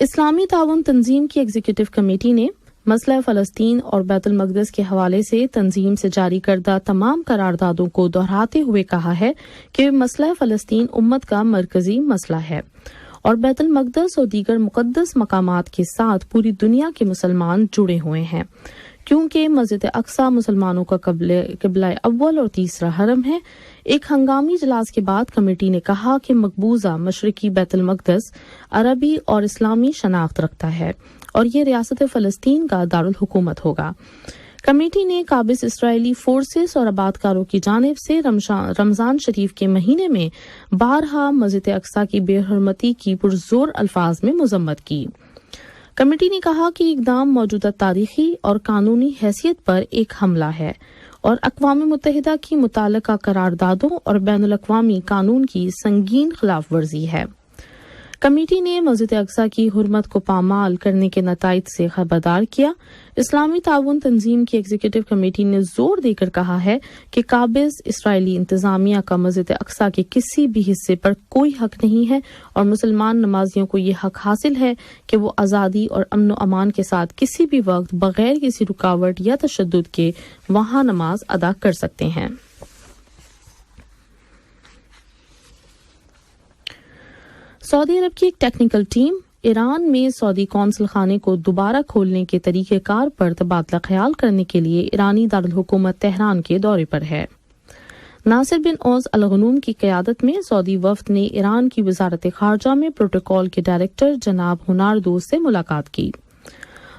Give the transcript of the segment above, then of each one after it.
اسلامی تعاون تنظیم کی ایگزیکٹو کمیٹی نے مسئلہ فلسطین اور بیت المقدس کے حوالے سے تنظیم سے جاری کردہ تمام قراردادوں کو دہراتے ہوئے کہا ہے کہ مسئلہ فلسطین امت کا مرکزی مسئلہ ہے اور بیت المقدس اور دیگر مقدس مقامات کے ساتھ پوری دنیا کے مسلمان جڑے ہوئے ہیں کیونکہ مسجد اقصی مسلمانوں کا قبلہ اول اور تیسرا حرم ہے۔ ایک ہنگامی اجلاس کے بعد کمیٹی نے کہا کہ مقبوضہ مشرقی بیت المقدس عربی اور اسلامی شناخت رکھتا ہے اور یہ ریاست فلسطین کا دارالحکومت ہوگا۔ کمیٹی نے قابض اسرائیلی فورسز اور آبادکاروں کی جانب سے رمضان شریف کے مہینے میں بارہا مسجد اقصی کی بے حرمتی کی پرزور الفاظ میں مذمت کی۔ کمیٹی نے کہا کہ اقدام موجودہ تاریخی اور قانونی حیثیت پر ایک حملہ ہے اور اقوام متحدہ کی متعلقہ قراردادوں اور بین الاقوامی قانون کی سنگین خلاف ورزی ہے۔ کمیٹی نے مسجد اقصی کی حرمت کو پامال کرنے کے نتائج سے خبردار کیا۔ اسلامی تعاون تنظیم کی ایگزیکٹو کمیٹی نے زور دے کر کہا ہے کہ قابض اسرائیلی انتظامیہ کا مسجد اقصی کے کسی بھی حصے پر کوئی حق نہیں ہے اور مسلمان نمازیوں کو یہ حق حاصل ہے کہ وہ آزادی اور امن و امان کے ساتھ کسی بھی وقت بغیر کسی رکاوٹ یا تشدد کے وہاں نماز ادا کر سکتے ہیں۔ سعودی عرب کی ایک ٹیکنیکل ٹیم ایران میں سعودی قونصل خانے کو دوبارہ کھولنے کے طریقہ کار پر تبادلہ خیال کرنے کے لیے ایرانی دارالحکومت تہران کے دورے پر ہے۔ ناصر بن اوس الغنوم کی قیادت میں سعودی وفد نے ایران کی وزارت خارجہ میں پروٹوکول کے ڈائریکٹر جناب ہناردوست سے ملاقات کی۔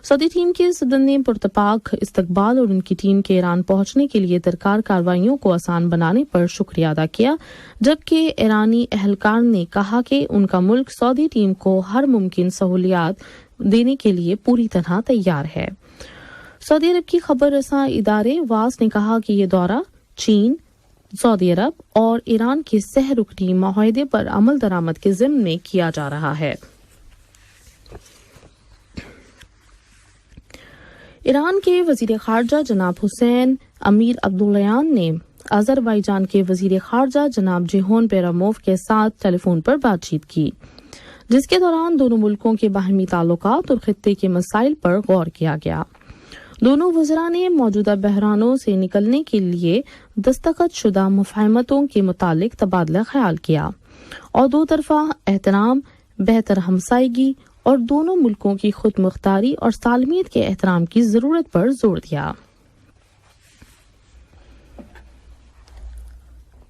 سعودی ٹیم کے صدر نے پرتپاک استقبال اور ان کی ٹیم کے ایران پہنچنے کے لیے درکار کارروائیوں کو آسان بنانے پر شکریہ ادا کیا، جبکہ ایرانی اہلکار نے کہا کہ ان کا ملک سعودی ٹیم کو ہر ممکن سہولیات دینے کے لیے پوری طرح تیار ہے۔ سعودی عرب کی خبر رساں ادارے واس نے کہا کہ یہ دورہ چین، سعودی عرب اور ایران کے سہ رکنی معاہدے پر عمل درآمد کے ضمن میں کیا جا رہا ہے۔ ایران کے وزیر خارجہ جناب حسین امیر عبداللیان نے آذربائیجان کے وزیر خارجہ جناب جیہون پیراموف کے ساتھ ٹیلی فون پر بات چیت کی، جس کے دوران دونوں ملکوں کے باہمی تعلقات اور خطے کے مسائل پر غور کیا گیا۔ دونوں وزراء نے موجودہ بحرانوں سے نکلنے کے لیے دستخط شدہ مفاہمتوں کے متعلق تبادلہ خیال کیا اور دو طرفہ احترام، بہتر ہمسائیگی اور دونوں ملکوں کی خود مختاری اور سالمیت کے احترام کی ضرورت پر زور دیا۔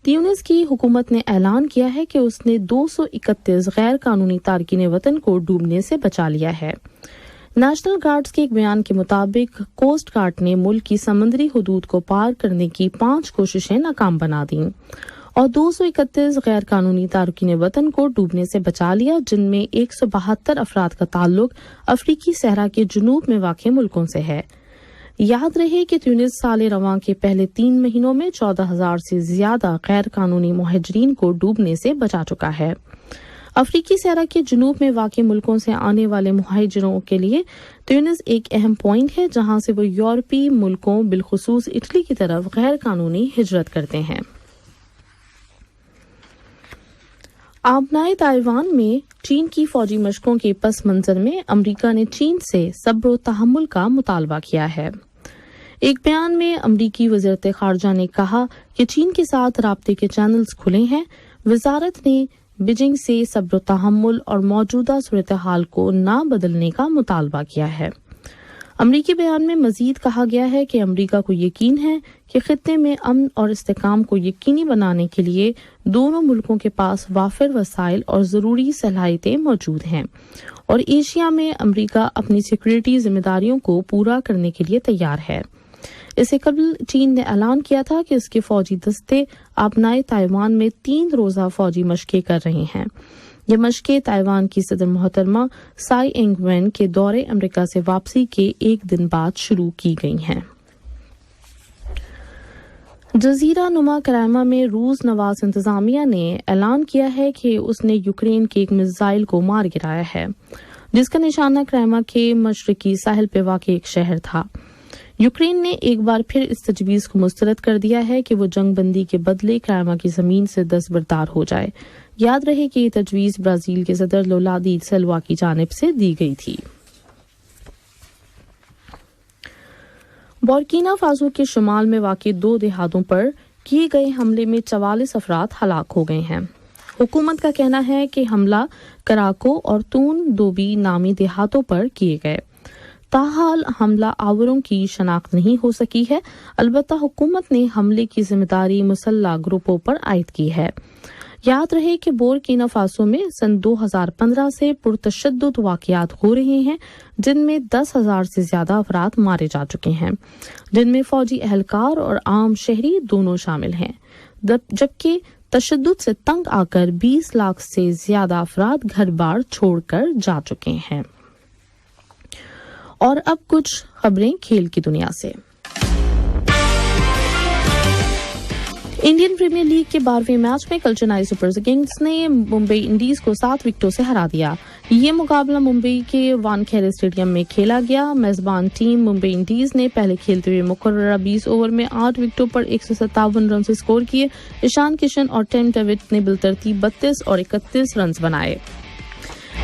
تیونس کی حکومت نے اعلان کیا ہے کہ اس نے 231 غیر قانونی تارکین وطن کو ڈوبنے سے بچا لیا ہے۔ نیشنل گارڈز کے ایک بیان کے مطابق کوسٹ گارڈ نے ملک کی سمندری حدود کو پار کرنے کی 5 کوششیں ناکام بنا دیں اور 231 غیر قانونی تارکین وطن کو ڈوبنے سے بچا لیا، جن میں 172 افراد کا تعلق افریقی صحرا کے جنوب میں واقع ملکوں سے ہے۔ یاد رہے کہ تیونس سال رواں کے پہلے 3 مہینوں میں 14,000 سے زیادہ غیر قانونی مہاجرین کو ڈوبنے سے بچا چکا ہے۔ افریقی صحرا کے جنوب میں واقع ملکوں سے آنے والے مہاجروں کے لیے تیونس ایک اہم پوائنٹ ہے جہاں سے وہ یورپی ملکوں بالخصوص اٹلی کی طرف غیر قانونی ہجرت کرتے ہیں۔ آبنائے تائیوان میں چین کی فوجی مشقوں کے پس منظر میں امریکہ نے چین سے صبر و تحمل کا مطالبہ کیا ہے۔ ایک بیان میں امریکی وزارت خارجہ نے کہا کہ چین کے ساتھ رابطے کے چینلز کھلے ہیں۔ وزارت نے بیجنگ سے صبر و تحمل اور موجودہ صورتحال کو نہ بدلنے کا مطالبہ کیا ہے۔ امریکی بیان میں مزید کہا گیا ہے کہ امریکہ کو یقین ہے کہ خطے میں امن اور استحکام کو یقینی بنانے کے لیے دونوں ملکوں کے پاس وافر وسائل اور ضروری صلاحیتیں موجود ہیں اور ایشیا میں امریکہ اپنی سیکورٹی ذمہ داریوں کو پورا کرنے کے لیے تیار ہے۔ اس سے قبل چین نے اعلان کیا تھا کہ اس کے فوجی دستے آبنائے تائیوان میں 3 روزہ فوجی مشقیں کر رہے ہیں۔ یہ مشقیں تائیوان کی صدر محترمہ سائی اینگ وین کے دورے امریکہ سے واپسی کے 1 دن بعد شروع کی گئی ہیں۔ جزیرہ نما کرائمہ میں روس نواز انتظامیہ نے اعلان کیا ہے کہ اس نے یوکرین کے ایک میزائل کو مار گرایا ہے، جس کا نشانہ کرائمہ کے مشرقی ساحل پہ واقع ایک شہر تھا۔ یوکرین نے ایک بار پھر اس تجویز کو مسترد کر دیا ہے کہ وہ جنگ بندی کے بدلے کرائمہ کی زمین سے دستبردار ہو جائے، یاد رہے کہ یہ تجویز برازیل کے صدر لولا دی سلوا کی جانب سے دی گئی تھی۔ بورکینا فاسو کے شمال میں واقع 2 دیہاتوں پر کیے گئے حملے میں 44 افراد ہلاک ہو گئے ہیں۔ حکومت کا کہنا ہے کہ حملہ کراکو اور تون دوبی نامی دیہاتوں پر کیے گئے۔ تاحال حملہ آوروں کی شناخت نہیں ہو سکی ہے، البتہ حکومت نے حملے کی ذمہ داری مسلح گروپوں پر عائد کی ہے۔ یاد رہے کہ بورکینا فاسو میں سن 2015 سے پرتشدد واقعات ہو رہے ہیں، جن میں 10,000 سے زیادہ افراد مارے جا چکے ہیں، جن میں فوجی اہلکار اور عام شہری دونوں شامل ہیں، جبکہ تشدد سے تنگ آ کر 20 لاکھ سے زیادہ افراد گھر بار چھوڑ کر جا چکے ہیں۔ اور اب کچھ خبریں کھیل کی دنیا سے۔ انڈین پریمیئر لیگ کے 12ویں میچ میں کل چنئی سپر کنگز نے ممبئی انڈیز کو 7 وکٹوں سے ہرا دیا۔ یہ مقابلہ ممبئی کے وانکھیڑے اسٹیڈیم میں کھیلا گیا۔ میزبان ٹیم ممبئی انڈیز نے پہلے کھیلتے ہوئے مقررہ 20 اوور میں 8 وکٹوں پر 157 رنز اسکور کیے۔ ایشان کشن اور ٹیم ڈیوڈ نے بالترتیب 32 اور 31 رنز بنائے۔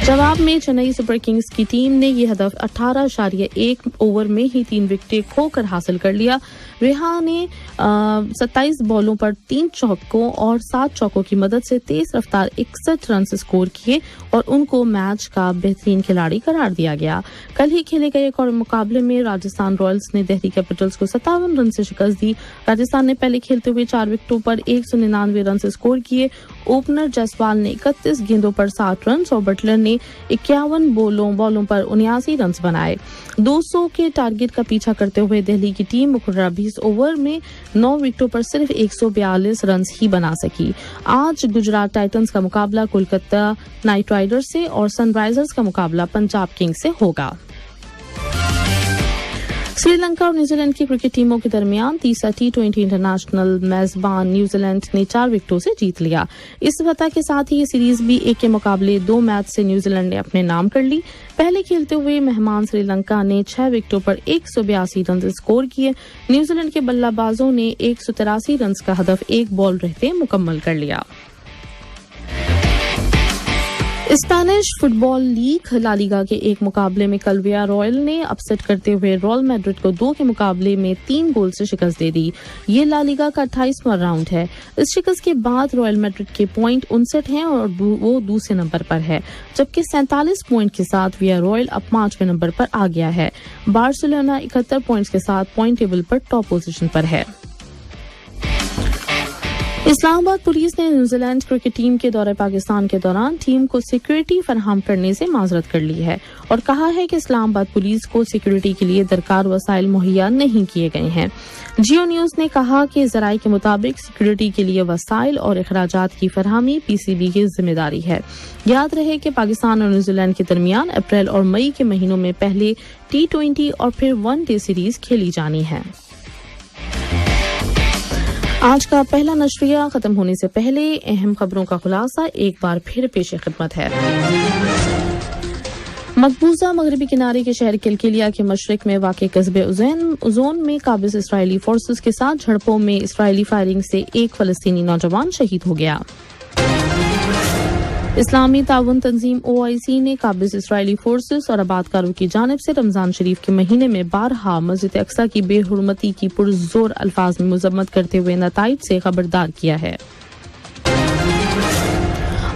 جواب میں چنئی سپر کنگز کی ٹیم نے یہ ہدف 18.1 اوور میں ہی 3 وکٹیں کھو کر حاصل کر لیا۔ ریحا نے 27 بالوں پر 3 چوکوں اور 7 چوکوں کی مدد سے تیز رفتار 61 رنز اسکور کیے اور ان کو میچ کا بہترین کھلاڑی قرار دیا گیا۔ کل ہی کھیلے گئے ایک اور مقابلے میں راجستھان رائلز نے دہلی کیپٹلز کو 57 رن سے شکست دی۔ راجستھان نے پہلے کھیلتے ہوئے 4 وکٹوں پر 199 رنز اسکور کیے۔ اوپنر جسوال نے 31 گیندوں پر 60 رنز اور بٹلر نے 51 بالوں پر 79 رنز بنائے۔ 200 کے ٹارگٹ کا پیچھا کرتے ہوئے دہلی کی ٹیم مقررہ 20 اوور میں 9 وکٹوں پر صرف 142 رنز ہی بنا سکی۔ آج گجرات ٹائٹنز کا مقابلہ کولکتہ نائٹ رائڈرز سے اور سن رائزرز کا مقابلہ پنجاب کنگز سے ہوگا۔ سری لنکا اور نیوزی لینڈ کی کرکٹ ٹیموں کے درمیان تیسرا T20 انٹرنیشنل میزبان نیوزی لینڈ نے 4 وکٹوں سے جیت لیا۔ اس فتح کے ساتھ ہی یہ سیریز بھی 1 کے مقابلے 2 میچ سے نیوزی لینڈ نے اپنے نام کر لی۔ پہلے کھیلتے ہوئے مہمان سری لنکا نے 6 وکٹوں پر 182 رنز اسکور کیے۔ نیوزی لینڈ کے بلہ بازوں نے 183 رنز کا ہدف 1 بال رہتے مکمل کر لیا۔ اسپینش فٹ بال لیگ لا لیگا کے ایک مقابلے میں کل ویا رائل نے اپسٹ کرتے ہوئے ریال میڈرڈ کو 2 کے مقابلے میں 3 گول سے شکست دے دی۔ یہ لا لیگا کا 28واں راؤنڈ ہے۔ اس شکست کے بعد ریال میڈرڈ کے پوائنٹ 59 ہیں اور وہ دوسرے نمبر پر ہے، جبکہ 47 پوائنٹ کے ساتھ ویا رائل اب 5ویں نمبر پر آ گیا ہے۔ بارسلونا 71 پوائنٹس کے ساتھ پوائنٹ ٹیبل پر ٹاپ پوزیشن پر ہے۔ اسلام آباد پولیس نے نیوزی لینڈ کرکٹ ٹیم کے دورہ پاکستان کے دوران ٹیم کو سیکورٹی فراہم کرنے سے معذرت کر لی ہے اور کہا ہے کہ اسلام آباد پولیس کو سیکورٹی کے لیے درکار وسائل مہیا نہیں کیے گئے ہیں۔ جیو نیوز نے کہا کہ ذرائع کے مطابق سیکورٹی کے لیے وسائل اور اخراجات کی فراہمی PCB کی ذمہ داری ہے۔ یاد رہے کہ پاکستان اور نیوزی لینڈ کے درمیان اپریل اور مئی کے مہینوں میں پہلے T20 اور پھر 1 ڈے سیریز کھیلی جانی ہے۔ آج کا پہلا نشریہ ختم ہونے سے پہلے اہم خبروں کا خلاصہ ایک بار پھر پیش خدمت ہے۔ مقبوضہ مغربی کنارے کے شہر کلکیلیا کے مشرق میں واقع قصبے اوزون میں قابض اسرائیلی فورسز کے ساتھ جھڑپوں میں اسرائیلی فائرنگ سے ایک فلسطینی نوجوان شہید ہو گیا۔ اسلامی تعاون تنظیم OIC نے قابض اسرائیلی فورسز اور آبادکاروں کی جانب سے رمضان شریف کے مہینے میں بارہا مسجد اقصی کی بے حرمتی کی پرزور الفاظ میں مذمت کرتے ہوئے نتائج سے خبردار کیا ہے۔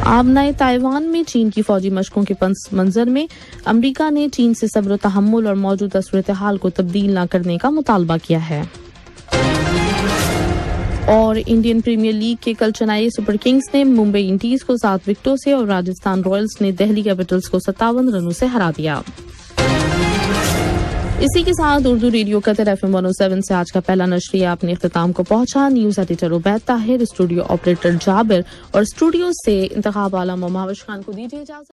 آبنائے تائیوان میں چین کی فوجی مشقوں کے پس منظر میں امریکہ نے چین سے صبر و تحمل اور موجودہ صورتحال کو تبدیل نہ کرنے کا مطالبہ کیا ہے۔ اور انڈین پریمیئر لیگ کے کل چنئی سپر کنگز نے ممبئی انڈیز کو 7 وکٹوں سے اور راجستھان رائلز نے دہلی کیپٹلز کو 57 رنوں سے ہرا دیا۔ اسی کے ساتھ اردو ریڈیو قطر FM 107 سے آج کا پہلا نشریہ اپنے اختتام کو پہنچا۔ News editor Ubaid Tahir, studio operator Jabir اور اسٹوڈیو سے انتخاب عالم و مہوش خان کو دیجیے اجازت۔